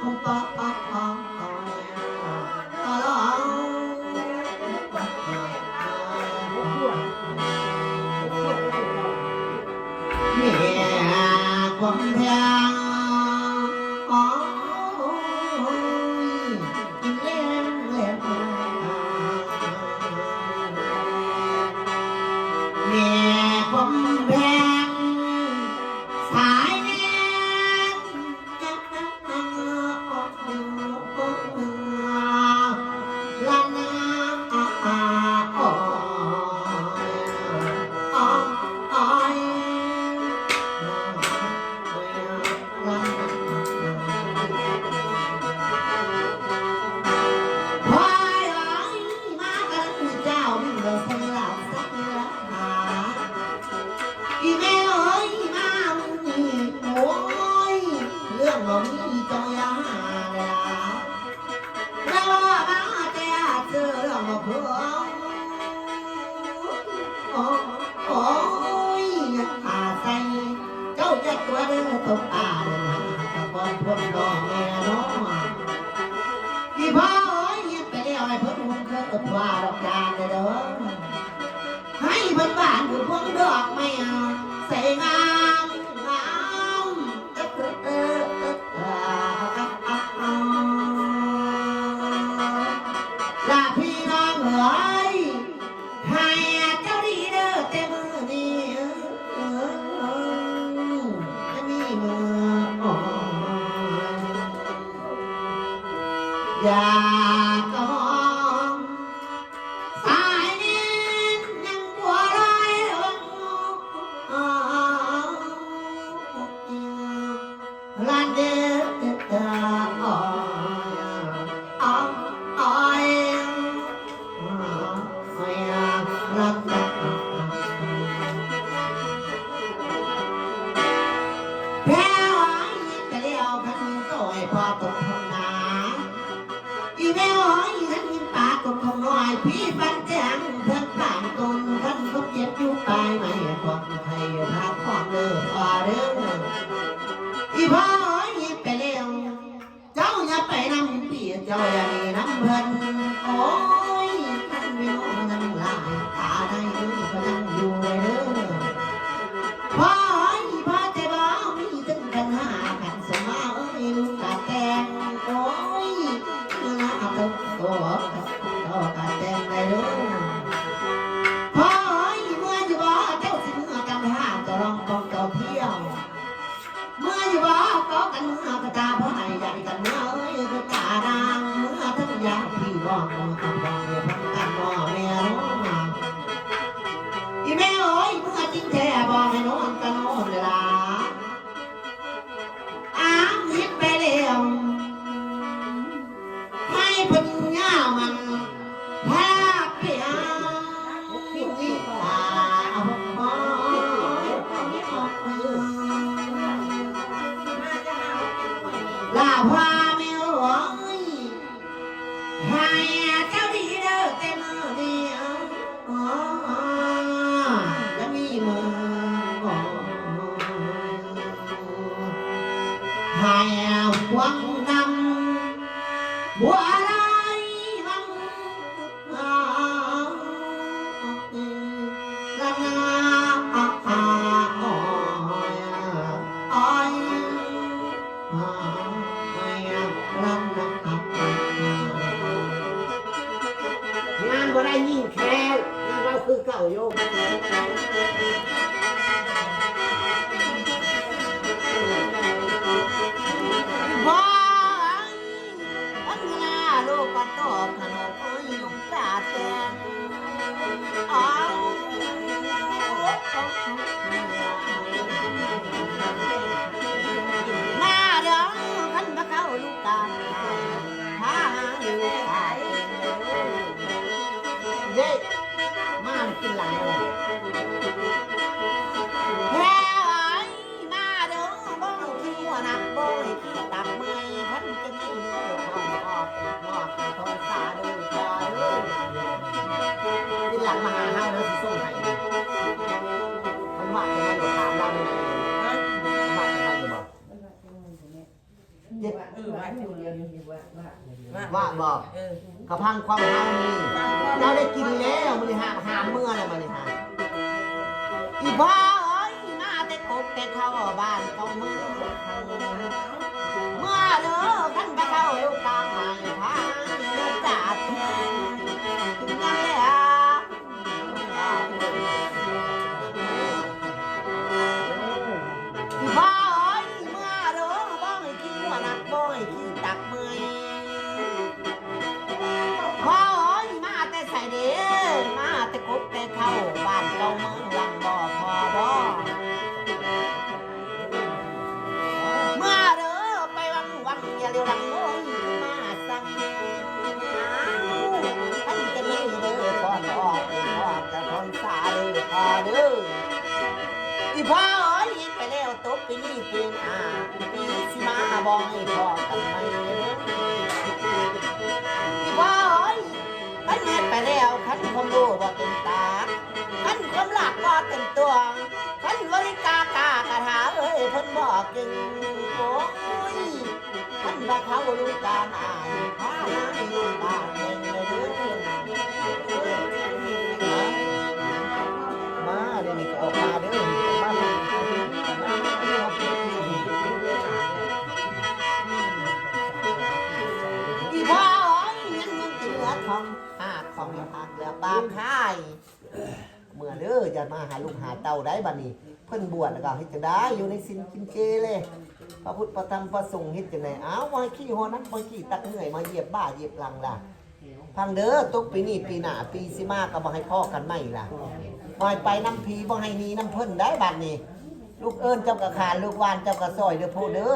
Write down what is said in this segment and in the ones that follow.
งปะปะปะตลอดเมียความแพงอ๋อกินเล่นเล่นเมียความแพงสายแนงจะนั่งออกอยู่ลานาอ๋ออ๋อ อีแม่เอ้ยมานี่โอ้ยเรื่องบ่มีจงอย่าหาเลยล่ะแล้วว่ามาแต่เจอเรื่องมาเพิ่งโอ้ยอาใส่เจ้าจะตัวเด้อตกตาเลยนะแต่ก่อนพ้นดอกแม่น้องอีพ่อเอ้ยยิ้มไปแล้วให้เพิ่นหุ่นเกิดว่าดอกจานเลยเด้อให้เพิ่นบ้านคือพวงดอกไม่เอาใส่งามงามลาพี่น้องเอ๋ยให้เจ้าดีเด้อแต่มือนี้จะมีมืออย่ากระมองสายนี้ยังบัวลอยลานเดือดอ้อยรักแพ้ไว้แต่เลี้ยวพันต่อยพอตกทำนาอีแม่อ้อยฉันยินปากตกของน้อยพี่ฟันแจ้งเพื่อนต่างตนท่านเขาเจ็บอยู่ปลายไม่ความไทยพักความเลิกพอเรื่องอีพ่อเอ้ยยิบไปเร็วเจ้าอย่าไปนำเปียเจ้าอย่ามีน้ำเพิ่นโอ้ยท่านไม่รู้ยังหลายตาได้ด้วยก็ยังอยู่เลยเด้อพ่อเอ้ยพ่อจะบอกมีถึงปัญหากันสมาเอ้ยลูกกะแตงโอ้ยน่าตึกตัวกะแตงเลยเด้อพ่อเอ้ยเมื่อจะบอกเจ้าสิเมื่อกันหาจะลองกองเจ้าเที่ยวเมื่ออยู่บ่ก็กันเมื่อกระตาพ่อให้ใหญ่กันเมื่อเอ้ยกระตาดางเมื่อทั้งยาพี่น้องมือกันบ่เมื่อพันกันบ่แม่น้องอีแม่เอ้ยเมื่อจริงแท้บ่ให้นอนกันนอนเวลาอ้างยิบไปแล้วให้พันเงามันพาไปหาพี่ตาพ่อลาพาไม่หวงให้เจ้าดีเด้อแต่มือเดียวจะมีมือให้หวังนำบัวลอยมังละนางานบ่ได้ยิ่งแค่ยิ่งเราคือเก่าโยมพ่ออันนาลูกก็ตอบขนมเอ้ยลุงตาแตงอ้าวมาเด้อขันพระเก้าลูกตาหาอยู่ตายเด็กมากินหลังเลยแพ้ไว้มาเด้อบ้องคิวนักบ้องขี้ตักเมื่อยพันจะมีเดือดร้อนออกนอกทองสาดูพอเลยกินหลังมาหาเฮาเด้อสิส่งให้มันว่าจะให้ถามเราเลยว่าจะให้บอก เจ็บ ว่าอยู่เดียวนี่ว่า ว่าบอก เออก ระพังความเฮานี่เจ้าได้กินแล้วมันหาเมื่อแล้วมันหาอีพ่อเอ้ยมาแต่กบแต่เข้าบ้านเข้าเมืองเมื่อเด้อขันไปเข้าลูกตาหายพาลูกจัดถึงยังแล้วอีพ่อเอ้ยเมื่อเด้อบ่ให้ขี้หัวหนักบ่ให้ขี้ตักเมื่อยพ่อเอ้ยมาแต่ใส่เด้อมาแต่กบแต่เข้าบ้านเข้าเมืองหลังบ่พอบ่ เมื่อเด้อไปวังอย่าเร็วหลังโน้ยมาสั่งท่านจะไม่เด้อก่อนออกจะทนสาเด้อพอเด้ออีพ่อเอ้ยไปแล้วตบปีนี้ปีหน้าปีสิมาบอกให้พ่อกันไม่เด้ออีพ่อเอ้ยขันเฮ็ดไปแล้วขันความรู้บ่เต็มตาขันความรักบ่เต็มตัวขันบริกากากระถาเอ้ยเพิ่นบอกจริงโอ้ยขันว่าเขารู้การอ่านพาให้ลูกบ้านเองเลยเด้อมาเดี๋ยวนี้ก็ออกมาเด้อมาอีพ่อเอ้ยยังเหลือทองหากของหักเหลือปากค่าย เมื่อเด้อจะมาหาลูกหาเต่าได้บัดนี้เพิ่นบวชแล้วก็เฮ็ดจังได๋อยู่ในศีลกินเจเลยพระพุทธพระธรรมพระสงฆ์เฮ็ดจังได๋อ้าวบ่ให้ขี้หัวนั้นบ่ให้ขี้ตักเหนื่อยมาเหยียบบ้าเหยียบหลังล่ะพังเด้อตกปีนี้ปีหน้าปีสิมาก็บ่ให้พ่อกันใหม่ล่ะบ่ให้ไปน้ำพีบ่ให้หนีน้ำเพิ่นได้บัดนี้ลูกเอิ้นเจ้าก็ขานลูกวานเจ้าก็ซอยเด้อพ่อเด้อ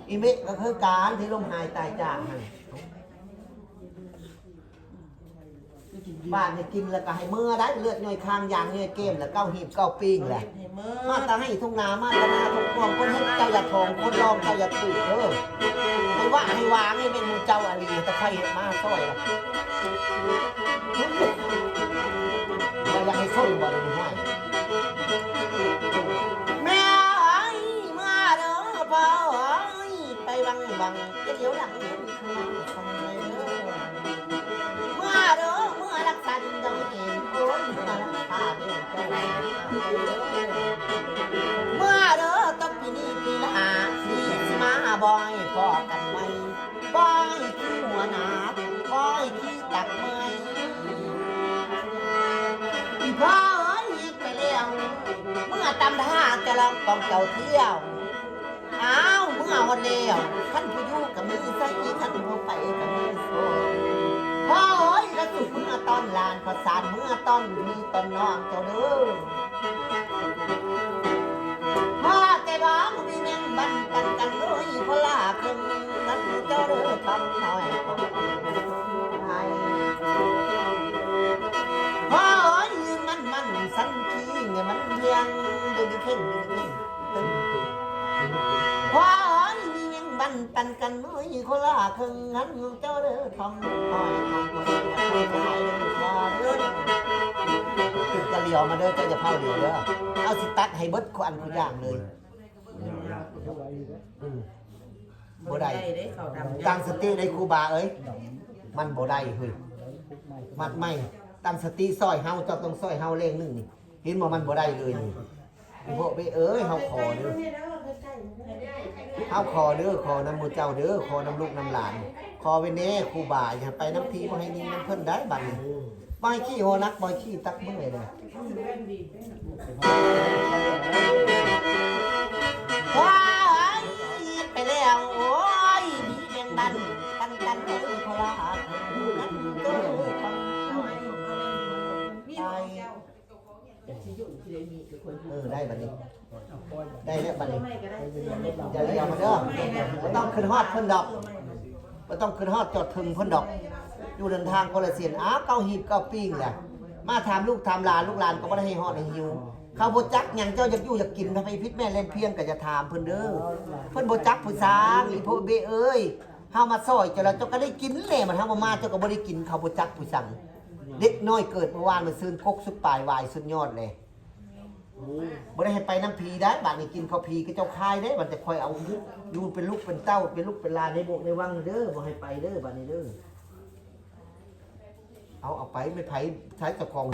อีเมะก็คือการที่ลมหายตายจากหั่นบ้านให้กินแล้วก็ให้เมื่อได้เลือดย่อยคางยางย่อยเกมแล้วเก้าหีบเก้าปิ้งแหละ ให้มือ มาตาให้ทุ่งนามาตานาทุ่งพวงคนเฮ็ดเจ้าอย่าทองคนรองเจ้าอย่าตื่นเด้อให้ว่าให้วางให้เป็นมูเจ้าอาลีตะไคร้มาซอยล่ะเราอยากให้ส้มบ่ได้ให้แม่เอ้ยมาเด้อพ่อเอ้ยไปวังจะเดี๋ยวหลังนี้คือทำไมเด้อเมื่อเด้อเมื่อรักษาดินดำเองโอ้ยเมื่อรักษาเดินเจ้าเมื่อเด้อต้องปีนี้ปีหน้าสีสิมาบอยพอกันไหมบอยขี้หัวหนาบอยขี้ตักเมยอีพ่อเอ้ยไปแล้วเมื่อตำท่าจะลองกองเจ้าเที่ยวอ้าวเมื่อวันเดียวท่านผู้อยู่กับมือใส่ท่านผู้ไปกับมือโซ่พ่อเอ้ยกระสุนเมื่อตอนลานขอสารเมื่อตอนมีตอนน้องเจ้าเด้อพ่อแต่บ้องมีแมงบันกันด้วยพลาครึ่งนั้นเจ้าเด้อทำหน่อยไทยพ่อเอ้ยมันสันขี้เงี้ยมันเพียงดึงเข่งตึงพ่อเอ้ยมีแมงบันกันด้วยคนละครึ่งนั้นเจ้าเด้อทำหน่อยจะเหลียวมาเด้อเจ้าจะเผาเหลียวเด้อเอาสิตักให้เบิดควันทุกอย่างเลยบ่ได้ ได้เขาดำ ตั้งสติในครูบาเอ้ยมันบ่ได้เฮ้ยมัดไม่ตั้งสติซอยเฮาเจ้าต้องซอยเฮาเลงนึงนี่เห็นบ่มันบ่ได้เลยนี่พวกไปเอ้ยเฮาขอเด้อเฮาขอเด้อขอนำหมู่เจ้าเด้อขอนำลูกนำหลานขอไว้แน่ครูบาอย่าไปน้ำพีบ่ให้นิ่งน้ำเพิ่นได้บัดนี้บ่ให้ขี้โหนักบ่ให้ขี้ตักเมื่อยเลยว้ายไปแล้วโอ้ยมีแมงบันกันเอ้ยพลานั้นเด้อทำได้บัดนี้ได้แล้วบัดนี้อย่าเลี้ยวมาเด้อบ่ต้องขึ้นฮอดเพิ่นดอกบ่ต้องขึ้นฮอดจอดถึงเพิ่นดอกอยู่เดินทางคนละเสียนอ้าวเก้าหีบเก้าปิ้งแหละมาถามลูกถามหลานลูกหลานก็บ่ได้ให้ฮอดให้หิวเขาบ่จักหยังเจ้าอยากอยู่อยากกินทำไมพิษแม่เล่นเพียงก็จะถามเพิ่นเด้อเพิ่นบ่จักผู้สางอีโพเบเอ้ยเฮามาซอยเจ้าแล้วเจ้าก็ได้กินแหละมันเฮาบ่มาเจ้าก็บ่ได้กินเขาบ่จักผู้สั่งเด็กน้อยเกิดเมื่อวานมันซื้อกกสุดปลายวายสุดยอดเลย บ่ได้ให้ไปน้ำพีได้บัดนี้กินข้าวพีก็เจ้าคายได้บัดจะคอยเอาลูกเป็นลูกเป็นเต้าเป็นลูกเป็นหลานในโบกในวังเด้อบ่ให้ไปเด้อบัดนี้เด้อเอาไปไม่ไผใช้เจ้าของ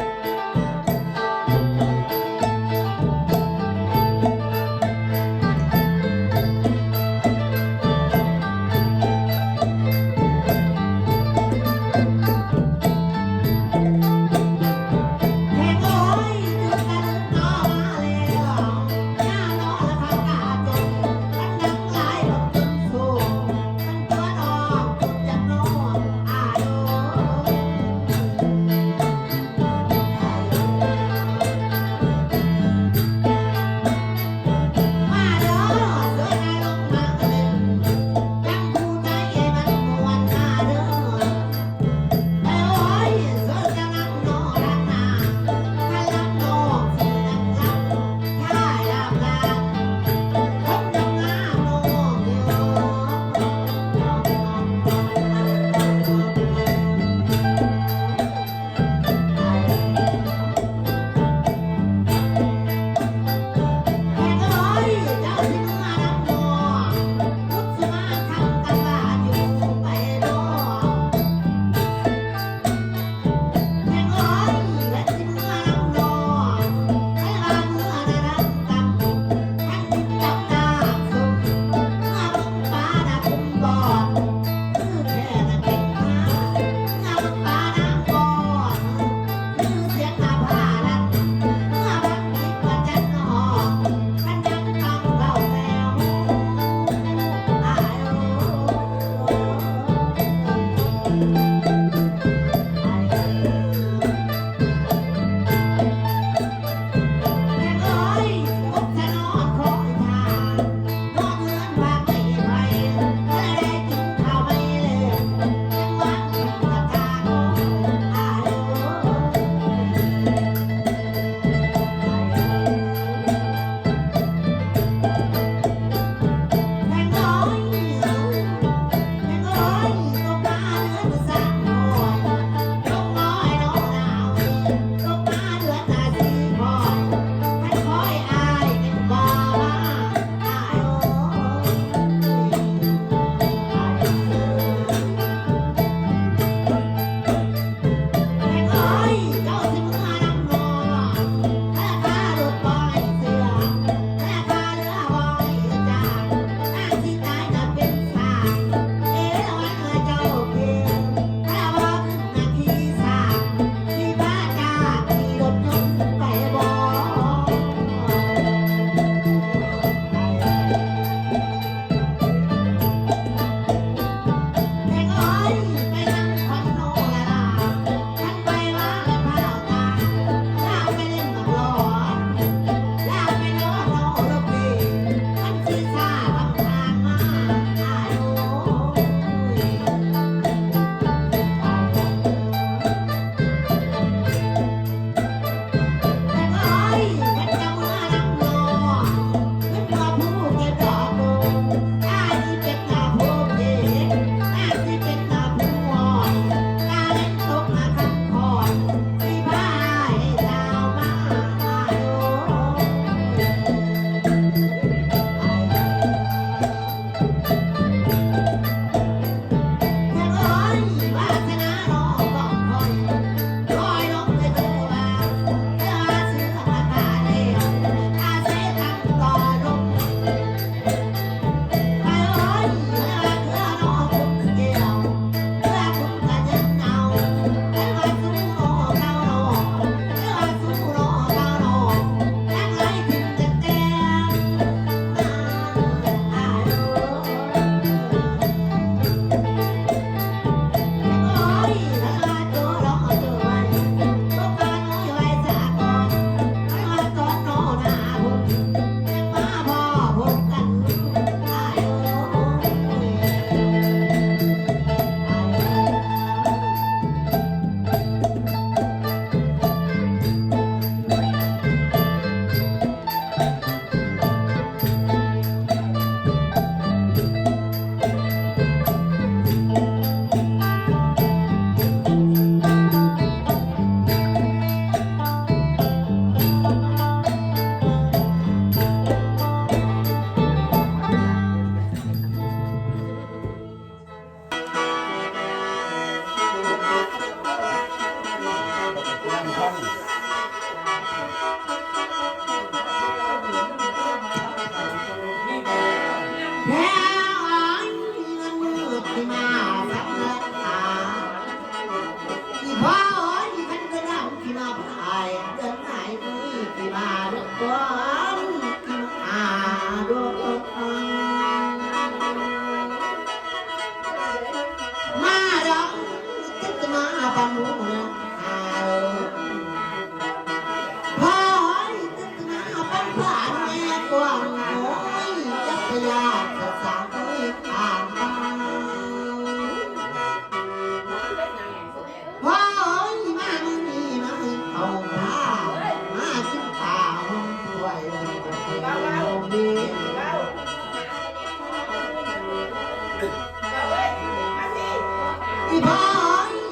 อีพ่อ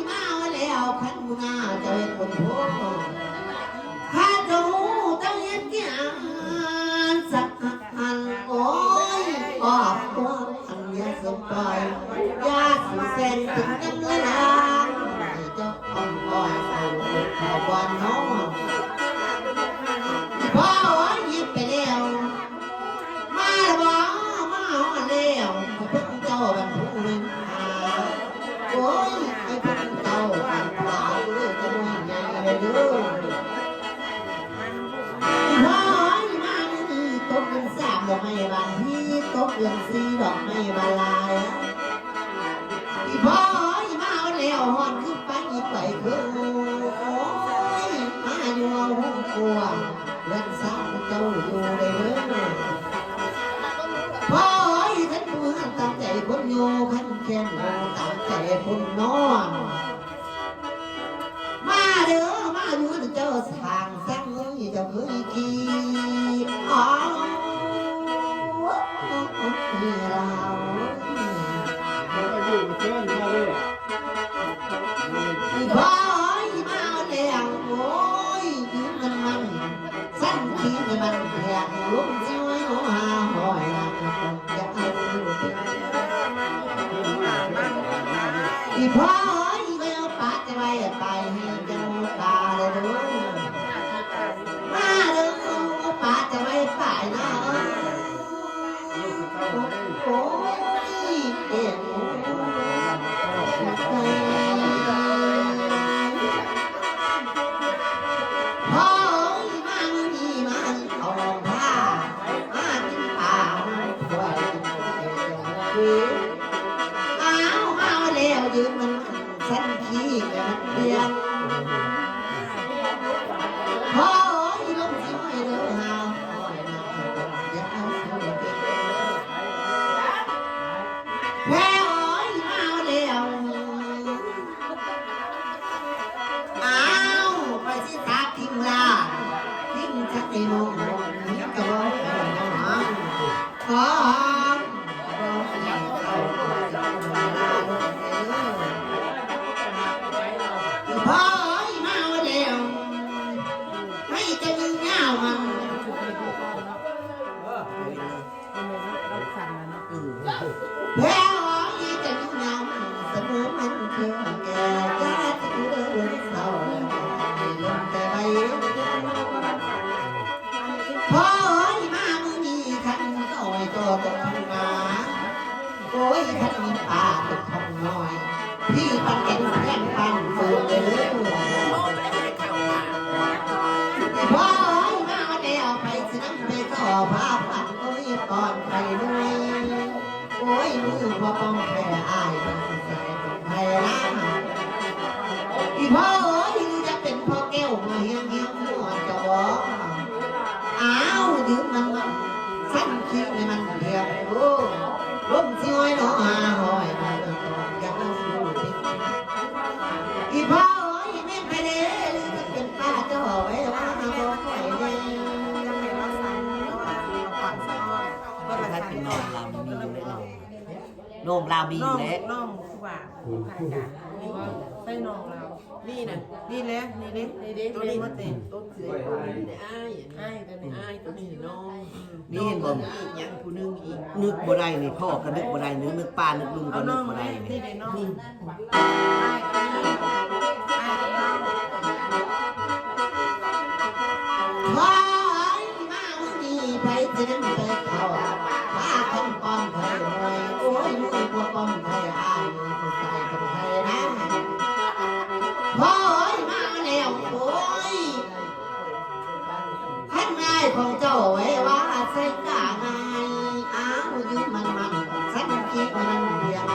มาแล้วขันหน้าจะเป็นคนโผล่ข้าดูตั้งเย็นกี่อันสักอันโอ้ยออกตัวอันยาสบายยาสุเซนถึงน้ำละลายเจ้าอ่อนอ่อนเอาวันน้องอีพ่อยิบไปแล้วมาแล้วมาแล้วเพิ่งเจ้าบันทุเรื่องโอ้ยไอ้พวกเจ้าอันตรายเลยจะไม่ใหญ่เลยเด้อพ่อยมานี่ตกเงิน3ดอกไม้บานพี่ตกเงิน4ดอกไม้บานลายอีพ่อยมาแล้วหอนขึ้นไปอีกไปคือโอ้ยมาอยู่เอาห้องกลัวเงิน3เจ้าอยู่ได้เด้อพ่อยท่านผู้ตั้งใจคนอยู่ขันแค้นตั้งใจคนนอนมาเด้อมาดูเจ้าทางสังเอ้ยเจ้าเคยกี่อ๋อมีเรา มันก็อยู่เชิญมาเลย อีพ่อยมาแล้วโอ้ยยืนมันสั้นขี้มันแข็งลุ้มช่วยหัวหาหอยจะเอาอีพ่อยแววปากจะไว้ไปให้เจ้าตาเลยดูมาเด้อปากจะไว้ไปนะโอ้ยเอ็นพ่อยมันนี่มันเอาผ้ามากินป่าถวายอ้าวมาแล้วยืนมันสั้นขี้แบบเดียวพ่อยลงที่ไม่เด้อหาอย่าเอาสู้เด็กแม่โอ้ยมาแล้วอ้าวไปสิตาทิ้งล่ะทิ้งจะไอ้โมงนี่ก็ร้องขอร้องเอาพ่อยมาแล้วให้จะยิงเงามันแพ้อ๋อยี่จะยิงเงามันเสมอมันคือแก่จะจะเดินเศร้าให้ลงแต่ใบพ่อยมามือนี้ขันก็อ้อยโตตกทำนาโอ้ยขันมีป่าตกทำน้อยพี่ปันเก่งแค่ปันสูงเลยพ่อยมาแล้วไปสิน้ำไปก็พาปันโอ้ยก่อนไปด้วยโอ้ยมือพอป้องแพ้อายมันใส่ไทยนะอีพ่อโอ้ยจะเป็นพ่อแก้วมาเฮียงเฮียงหัวจะบอกอ้าวยืมมันสั้นคิดในมันเดียวโอ้ล้มช่วยน้องหาหอยมาอย่าเอาสู้ดิอีพ่อโอ้ยแม่ไปเลยจะเป็นป้าเจ้าไว้ว่าน้องคอยเลย ถ้าเป็นน้องเรามีอยู่แล้วโนมเรามีอยู่แล้ว น้องคือว่าผ่านการนี่ว่าใส่น้องเรานี่น่ะนี่แหละนี่เด้นี่เด้ตัวนี้มันเต็มต้นเสืออ้ายตัวนี้อ้ายตัวนี้น้อง นี่เห็นบ่ ยังผู้นึงอีก นึกบ่ได้นี่พ่อก็นึกบ่ได้นึกป้านึกลุงก็ เอา นึ น้ ก อง บ่ได้ นี่ นี่ เด้น้องอ้ายตัวนี้อ้ายตัวนี้ ว้ายมามือนี้ไปจะนั่งไปเขาพากันป้อมไทยหน่อยโอ้ยมือบัวป้อมไทยอ้ายมือผู้ชายคนไทยนะพ่อโอ้ยมาแล้วโอ้ยขันง่ายของเจ้าไว้ว่าใส่กาง่ายอ้าวยืมมันสันคิดมันเดียว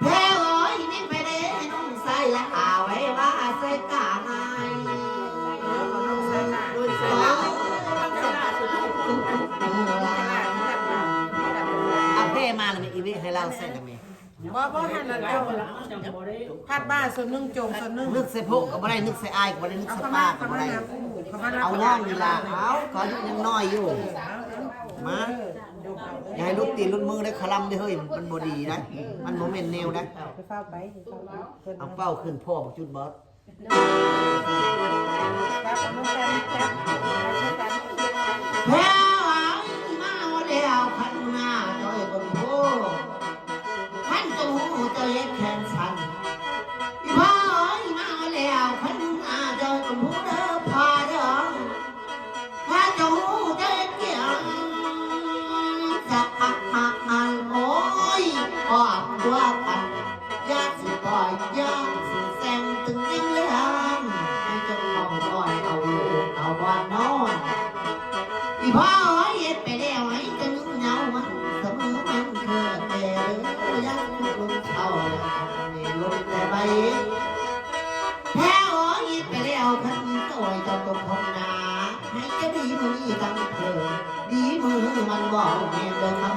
แพ้โอ้ยนี่ไปเด้นุ่งใส่ละอาไว้ว่าใส่กาง่าย เอาเป้มาแล้วมีอีเวนให้เราเสร็จแล้วมั้ย บ่ทันแล้วเจ้าพัดบ้านส่วนนึงจงส่วนนึง นึกใส่พวกก็บ่ได้นึกใส่อายก็บ่ได้นึก เอา ใส่ เข้า ป้า มา ก็ เข้า บ่ มา ได้ เข้ามา เอาน้องนี่ล่ะเอาขอยุยังน้อยอยู่มา อย่าให้ลุกตีนลุกมือได้คลำได้เฮ้ยมันบ่ดีนะมันบ่แม่นแนวนะ ไปเฝ้าไปเพิ่น เอาเป้าขึ้นพ่อบอกจุดบอส ครับเอาน้องแซมครับ แพ้มาแล้วพันหน้าโดยบนโพพันตูเจะเย็ดแขนสั่นอีพ่อมาแล้วพันหน้าโดยบนโพเด้อพาเด้อพาเจ้าเจะเย็ดเกี่ยงจะอันโอ้ยออกตัวกันยาสิปล่อยยาสิแซงตึงยังเรื่องให้เจ้าเอาบ่อยเอาเอาบ่อนนอน อีพ่อเย็ดไปแล้วให้จะนุ่งเหงามันเสมอมันเกิดแต่เรื่องยังลงเท่าไม่ลงแต่ใบแพ้เย็ดไปแล้วพันตัวจะตกของนาให้จะดีมือตั้งเธอดีมือมันบอกแม่เดินมา